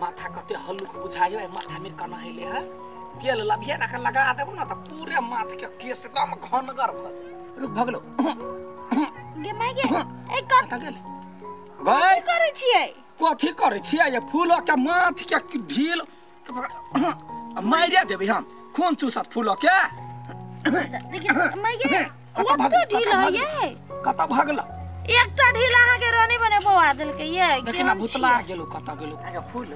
माथा कते हल्लुक बुझायो ए माथा में कना हेले ह तेल लभिया ना लगा देबो ना त पूरे माथ के केस एकदम घनगर भ जाय रुक भगलो गे माय गे ए कत गेल गए करे छियै कथि करे छियै ये फूलो के माथ के ढील मारिया देबे हम खून चूसत फूलो के देखिए माय गे कत ढील है ये कत भगला एकटा ढील आहा के रानी बने बवा देल के ये देखिना भुतला गेलो कत गेलो आगे फूल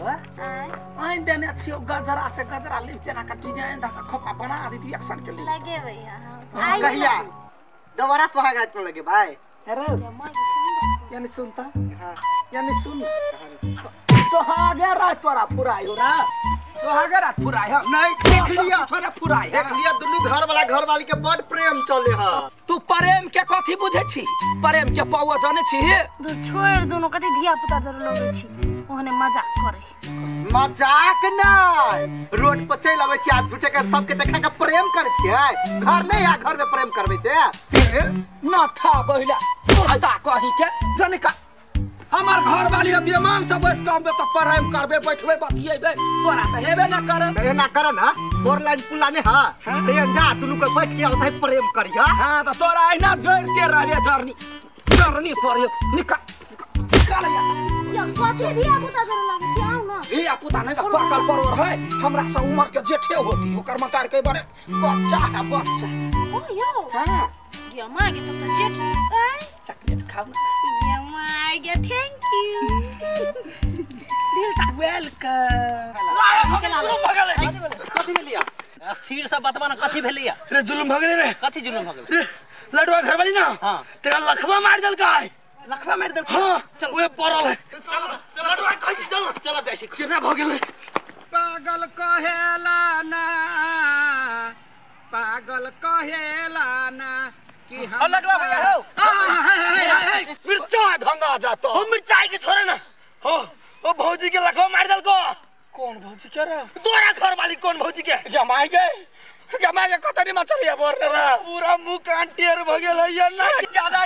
आइन देने छियो गजरा से गजरा लिपचना का डिजाइन दा खोपा बना दी थी एक्शन के लिए लगे भैया हां कहिया दोबारा सुहाग रात में लगे भाई अरे यानी सुनता हां यानी सुन सुहाग रात तोरा फुरायो ना सुहाग रात फुरायो नहीं देख लिया थोड़ा फुरायो देख लिया दुनु घर वाली के बड़ प्रेम चले ह तू प्रेम के कथि बुझे छी प्रेम के पाव जाने छी दू छोड़ दोनों कथि धिया पुता जरूर लगे छी ओहने मजाक करे मजाक नहीं रोड पर चल आवे छी आज झूठे के सबके देखा के प्रेम करे छी घर नहीं या घर में प्रेम करबे ते ना था बहिला आदा कहि के जनिका हमार घर वाली अति मान सब बस काम में तो प्रेम करबे बैठबे बतियेबे तोरा त हेबे ना करे ना फोर लाइन पुलाने हां ते जा दुनु को बैठ के होता है प्रेम करिया हां त तोरा आइना जोड़ते रहबे जर्नी पर निकाल या कथि धिया पुता जरूर लगे छी आउ ना धिया पुता नहीं का पाकल परवर है हमरा से उम्र के जेठे होती ओकर मकार के बारे बच्चा है बच्चा ओ यो हां गे माय गे त जेठ चॉकलेट खाओ गे माय गे थैंक यू दिल ता वेलकम कथि भेलिया स्थिर से बतबा ना कथि भेलिया रे जुलुम भगले रे कथि जुलुम भ गेल रे लड़वा घर वाली ना हां तेरा लखवा मार देल का लखवा मार देल हां चल ओए परल है चल लड़वा कहै छी चल जाय छी केना भ गेल पागल कहेला ना कि हम लड़वा भगे हो मिर्चा धंगा जातो हम मिर्चाई के छोरे ना हो ओ भौजी के लखवा मार देल को कौन भौजी के रे तोरा घर वाली कौन भौजी के जमाई के कतरी में चलिए बोल रे पूरा मुंह कांटेर भ गेल है ना ज्यादा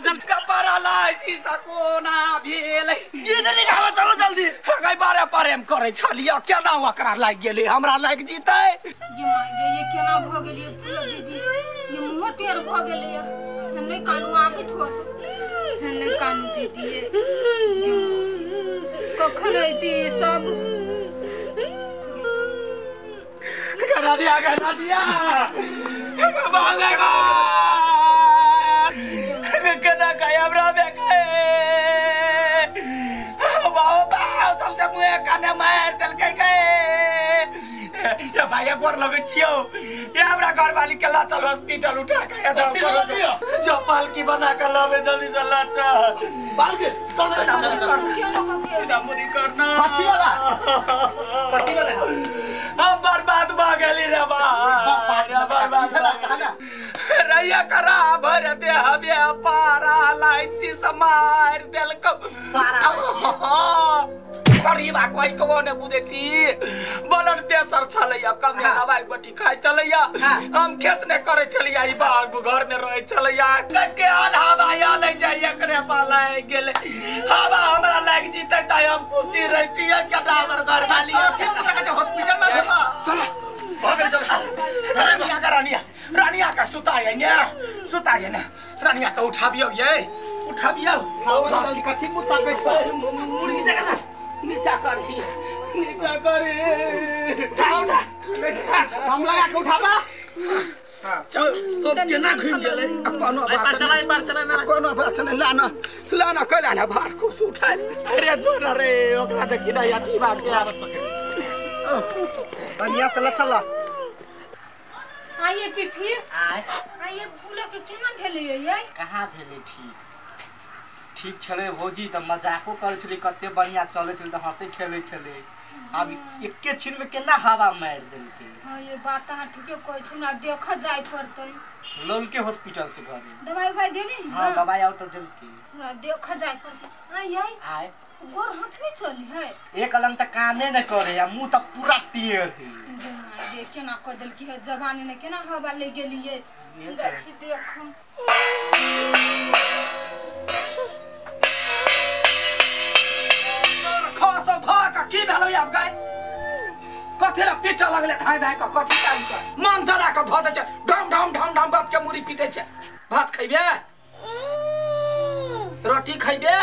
चल कपड़ा लाई शीशा कोना भेल ये नहीं खावा चलो जल्दी गई बारे प्रेम करे छलिया केना ओकरा लाग गेले हमरा लाग जीते ये केना भ गेलिए पूरा दीदी ये मुंह टेर भ गेले हमने कानू आबित हो हमने कानू दीदी कखन ऐती सब करा दिया भागेगा कना काया हमरा बेके बाबा सबसे मुए काने मार देल के ये भाई एक बार लगे छियो ये हमरा घर वाली के ला चल हॉस्पिटल उठा के जो पालकी बना के लावे जल्दी चल चल पालकी सीधा मुड़ी करना कथि वाला हम बर्बाद भ गेली रे बर्बाद रैया करा भर दे हबे पैरालाइसिस मार देल गरीबा कोई को ने बुझे छी ब्लड प्रेशर चलैया कम दवाई बटी खाइ चलैया हम खेत ने करे छलिया ई बाग घर में रहे छलिया के आल हवा ले जाय एकरे पाला गेले हवा हमरा लाग जीते त हम खुशी रहती है के डागर घर वाली हॉस्पिटल में देखा चल भागल चल रानिया का सुताए ने रानिया का उठाबियो ये उठाबियो कथि मुता के छ मुर्गी जगह नीचा करी उठा हम लगा के उठाबा चल सब केना घुम गेलै कोनो बात चला ना कोनो बात नहीं लाना कला ना भार खुश उठा अरे जोर रे ओकरा देखि ना अथी बात के आदत पकड़ बढ़िया चला आइए फिर आइए फूल के केना भेलै ये कहाँ भेलै ठीक छले भौजी त मजाको करे छले कते बढ़िया चले छले त हंसे खेले छले अब एके छिन में केना हवा मार देलके हां ये बात अहाँ ठीके कहै छी ना देख जाय पड़तै लोल के हॉस्पिटल से घरे दवाई देनी हां दवाई और त देलके पूरा देख जाय पड़तै आय गोर हाथ में चली है एक अलंग त कामे न करे या मुंह त पूरा टियर है ये केना क देल की है जवानी ने केना हवा ले गेलिए जैसे देखम खासा नहीं आप गए कथे ला पीटा लगले धाय धाय का कथी चाही का मन धरा के ध दे छै ढम ढम ढम ढम बाप के मुरी पीटे छै भात खइबे रोटी खइबे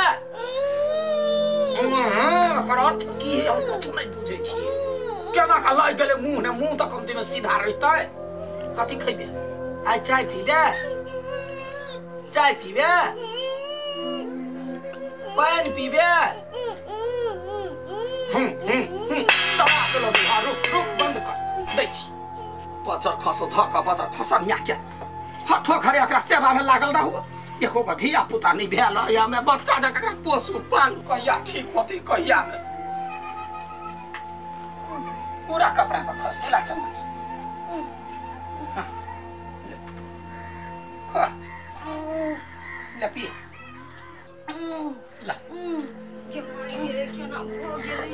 ओकर अर्थ की हम कुछ नहीं बुझै छी केना का लाइ गेले मुंह त कम दिन सीधा रहतै कथी खइबे आइ चाय पीबे पानी पीबे तमास लगे रुक बंद कर दै छी पचर खसो धका पचर खसा न्या के हठो खरे एकरा सेवा में लागल रहू एको गो धिया पुता नहीं भेल या में बच्चा जकरा पोसू पालू कहिया ठीक होती कहिया नहीं पूरा कपड़ा में खस ला चम्मच खा ले पी ला के मारे के ना हो गेलै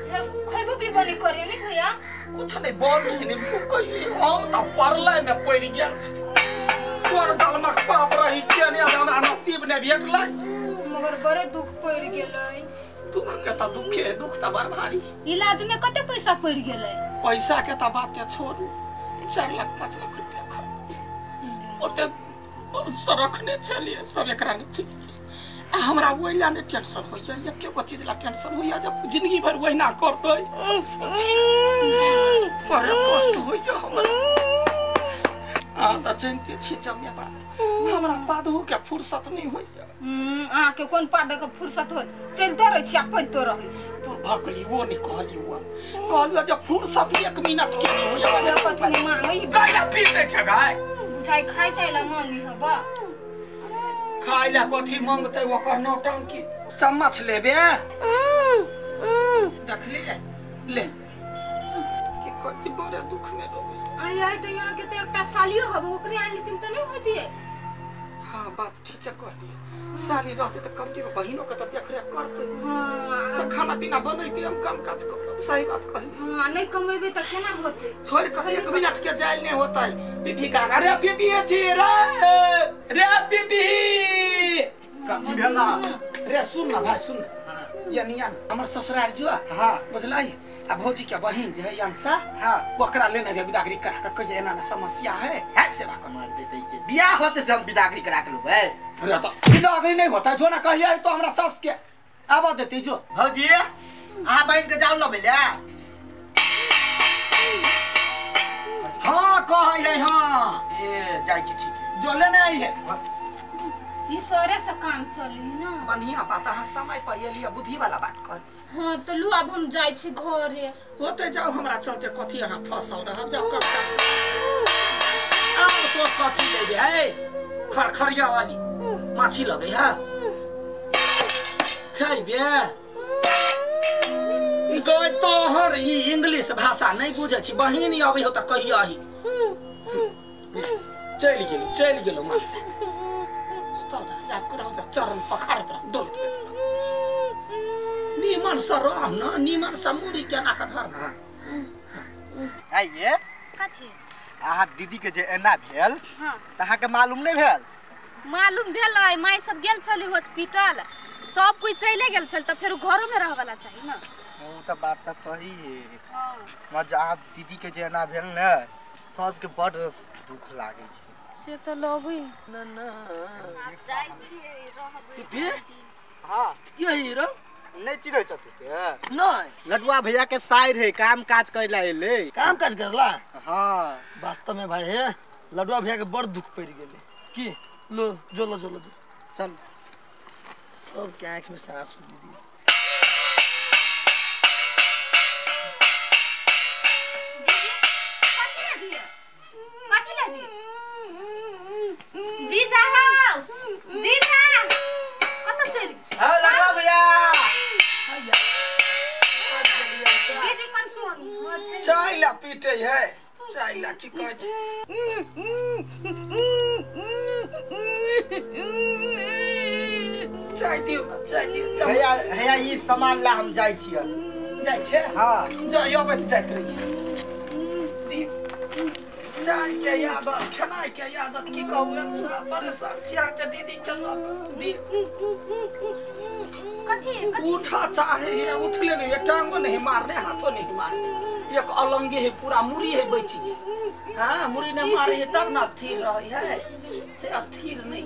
हे खइबो पीबो नहीं करे नहीं भैया कुछ नहीं बोल नहीं भूख हम त परले में पड़ गेल छी कोन जलमक पाप रही के ने हमरा नसीब ने भेटलै मगर बड़े दुख पड़ गेलै दुख के त दुखे दुख त बड़ भारी इलाज में कते पैसा पड़ गेलै पैसा के त बात छोड़ू 4 लाख 5 लाख रुपया खा ओते रखने चलिए सब एकरा ने ठीक हमरा ओइला ने टेंशन होइया एके गो चीज ला टेंशन होइया जब जिंदगी भर वहिना करतै पर कष्ट होइया हमरा त चिंते छी जमे बात हमरा पादहु के फुर्सत नहीं होइया आ के कोन पादे के फुर्सत हो चलतो रह छी पैतो रही तू भकली वो नहीं कहलियो जब फुर्सत 1 मिनट के नहीं होइया पत्नी मांगई काला पीते छ गाय बुझाई खाइ तैला मांगी हबा खाइ ला कथी मांगतै ओकर नौटंकी चम्मच लेबे देखली ले कि कथी बड़े दुख में रोबे आई त यहाँ के त एकटा सालियो हबो ओकरे आन लेकिन त नहीं होती है हां बात ठीक है कहली साली रहते त कम में बहिनों के त देख रेख करते हां सब खाना पीना बनैते हम काम काज करब सही बात कहली हां नहीं कमेबे त केना होते छोड़ के 1 मिनट के जाइल नहीं होता है बीबी का रे बीबी छी रे बीबी कथी भेला रे सुन ना भाई सुन ये निया हमर ससुराल जो हां बुझलाई आ भौजी के बहिन जे है अंसा हां ओकरा लेने के बिदागरी करा के कहिए एना समस्या है सेवा कर मार देते के बियाह होते से हम बिदागरी करा के लूबे अरे तो बिदागरी नहीं होता जो ना कहिए तो हमरा सास के आबा देते जो भौजी आ बहन के जाऊ लबे ले हां कह है हां ए जाई छी ठीक है जो लेने आई है ई सारे से काम चली ना बढ़िया बात है समय पर ये लिया बुद्धि वाला बात कर हां तो लू अब हम जाई छी घरे होते जाओ हमरा चलते कथी यहां फसल रहब जाओ कब काज आओ तो कथी ले जाए खरखरिया वाली माछी लगे है खाइबे गई तोहर ई इंग्लिश भाषा नहीं बुझे छी बहिन आबै हो त कहिया ही चल गेलो मासा याद करा चरण पखारत रह डोलत नीमन सा राम ना नीमन सा मुरी केना का धरना आइए कथी आहा दीदी के जे एना भेल हां तहा के मालूम नहीं भेल मालूम भेलै माय सब गेल छली हॉस्पिटल सब कोई चले गेल छल त फेर घरो में रहवाला चाहिए ना ओ त बात त सही है हां मजा आहा दीदी के जे एना भेल ने सब के बड़ दुख लागे छै से तो लगई ना जाई छी रहब हां यही रो नहीं चिरै छथि से नहीं लडुआ भैया के साइड है काम काज करला एले काम काज करला हां वास्तव में भाई है लडुआ भैया के बड़ दुख पड़ गेले की लो जो चल सब के आंख में सांस उड़ी दी चाइला पीटे है चाइला की कह छै चाय दियो हैया ई सामान ला हम जाई छियै जाय छे हां जाय अबैत जाइत रही दी चाय के यादत खनाई के यादत की कहू सब परेशान छिया के दीदी के लक दी कथी उठा चाहे है उठले नहीं टांगो नहीं मारने हाथों नहीं मारने एक अलंगे है पूरा मुरी है बची है हाँ मुरी ने मारे है तब ना स्थिर रही है से अस्थिर नहीं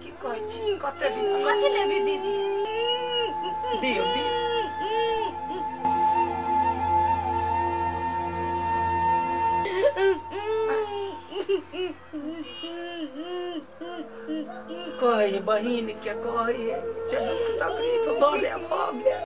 की कहै छी कते दिन कथी लेबी दीदी दियो दियो कहे बहिन के कहे तकलीफ भले भऽ गेल